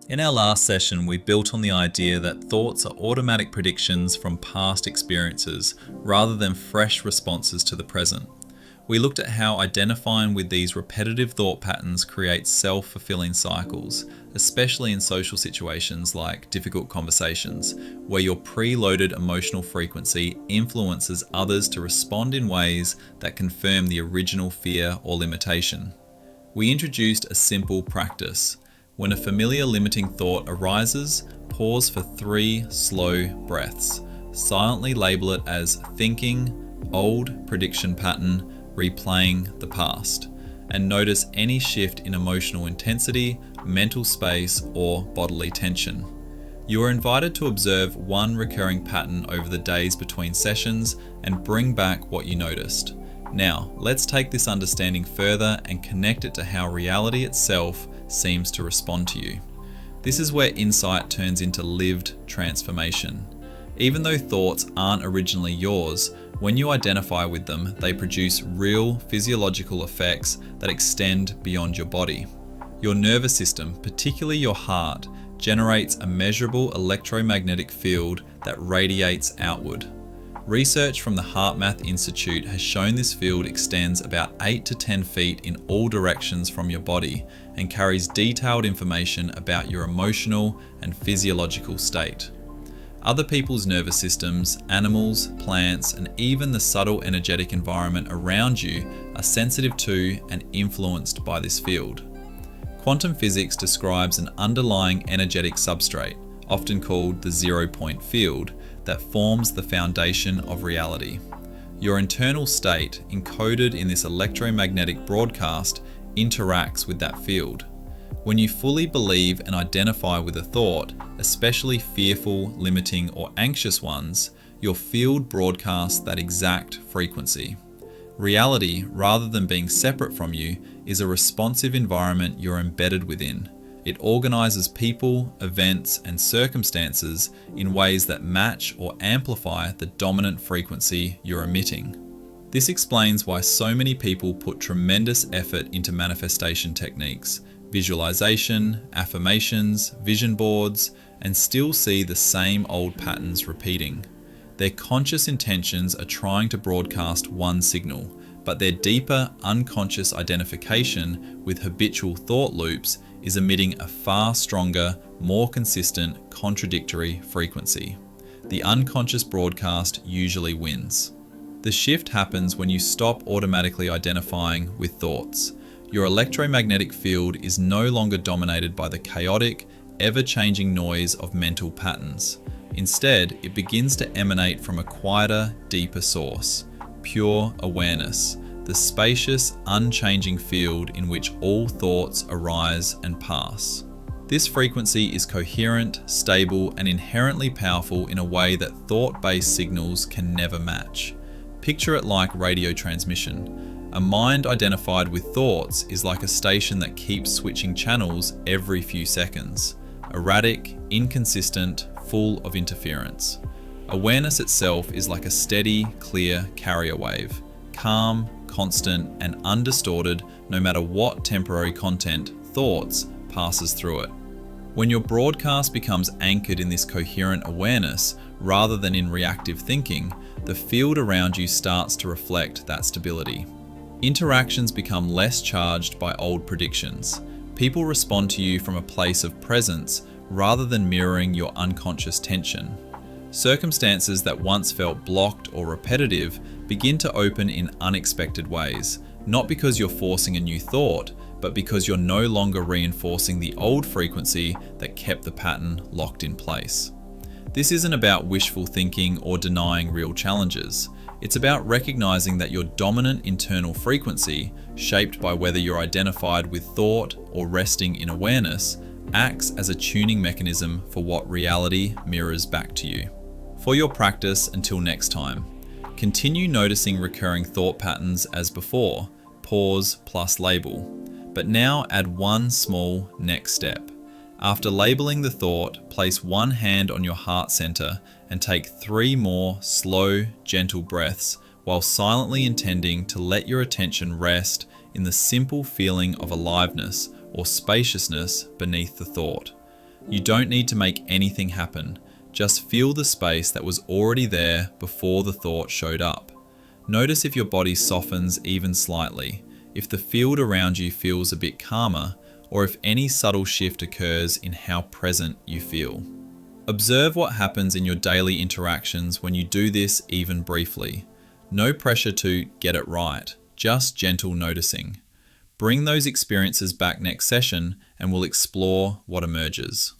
In our last session, we built on the idea that thoughts are automatic predictions from past experiences rather than fresh responses to the present. We looked at how identifying with these repetitive thought patterns creates self-fulfilling cycles, especially in social situations like difficult conversations, where your preloaded emotional frequency influences others to respond in ways that confirm the original fear or limitation. We introduced a simple practice. When a familiar limiting thought arises, pause for 3 slow breaths. Silently label it as thinking, old prediction pattern, replaying the past, and notice any shift in emotional intensity, mental space, or bodily tension. You are invited to observe one recurring pattern over the days between sessions and bring back what you noticed. Now, let's take this understanding further and connect it to how reality itself seems to respond to you. This is where insight turns into lived transformation. Even though thoughts aren't originally yours, when you identify with them, they produce real physiological effects that extend beyond your body. Your nervous system, particularly your heart, generates a measurable electromagnetic field that radiates outward. Research from the HeartMath Institute has shown this field extends about 8 to 10 feet in all directions from your body and carries detailed information about your emotional and physiological state. Other people's nervous systems, animals, plants, and even the subtle energetic environment around you are sensitive to and influenced by this field. Quantum physics describes an underlying energetic substrate, often called the zero-point field, that forms the foundation of reality. Your internal state, encoded in this electromagnetic broadcast, interacts with that field. When you fully believe and identify with a thought, especially fearful, limiting, or anxious ones, your field broadcasts that exact frequency. Reality, rather than being separate from you, is a responsive environment you're embedded within. It organizes people, events, and circumstances in ways that match or amplify the dominant frequency you're emitting. This explains why so many people put tremendous effort into manifestation techniques, visualization, affirmations, vision boards, and still see the same old patterns repeating. Their conscious intentions are trying to broadcast one signal, but their deeper unconscious identification with habitual thought loops is emitting a far stronger, more consistent, contradictory frequency. The unconscious broadcast usually wins. The shift happens when you stop automatically identifying with thoughts. Your electromagnetic field is no longer dominated by the chaotic, ever-changing noise of mental patterns. Instead, it begins to emanate from a quieter, deeper source, pure awareness, the spacious, unchanging field in which all thoughts arise and pass. This frequency is coherent, stable, and inherently powerful in a way that thought-based signals can never match. Picture it like radio transmission. A mind identified with thoughts is like a station that keeps switching channels every few seconds. Erratic, inconsistent, full of interference. Awareness itself is like a steady, clear carrier wave, calm, constant, and undistorted no matter what temporary content, thoughts, passes through it. When your broadcast becomes anchored in this coherent awareness rather than in reactive thinking, the field around you starts to reflect that stability. Interactions become less charged by old predictions. People respond to you from a place of presence rather than mirroring your unconscious tension. Circumstances that once felt blocked or repetitive begin to open in unexpected ways, not because you're forcing a new thought, but because you're no longer reinforcing the old frequency that kept the pattern locked in place. This isn't about wishful thinking or denying real challenges. It's about recognizing that your dominant internal frequency, shaped by whether you're identified with thought or resting in awareness, acts as a tuning mechanism for what reality mirrors back to you. For your practice until next time, continue noticing recurring thought patterns as before, pause plus label, but now add one small next step. After labeling the thought, place one hand on your heart center and take 3 more slow, gentle breaths while silently intending to let your attention rest in the simple feeling of aliveness or spaciousness beneath the thought. You don't need to make anything happen. Just feel the space that was already there before the thought showed up. Notice if your body softens even slightly, if the field around you feels a bit calmer, or if any subtle shift occurs in how present you feel. Observe what happens in your daily interactions when you do this even briefly. No pressure to get it right, just gentle noticing. Bring those experiences back next session and we'll explore what emerges.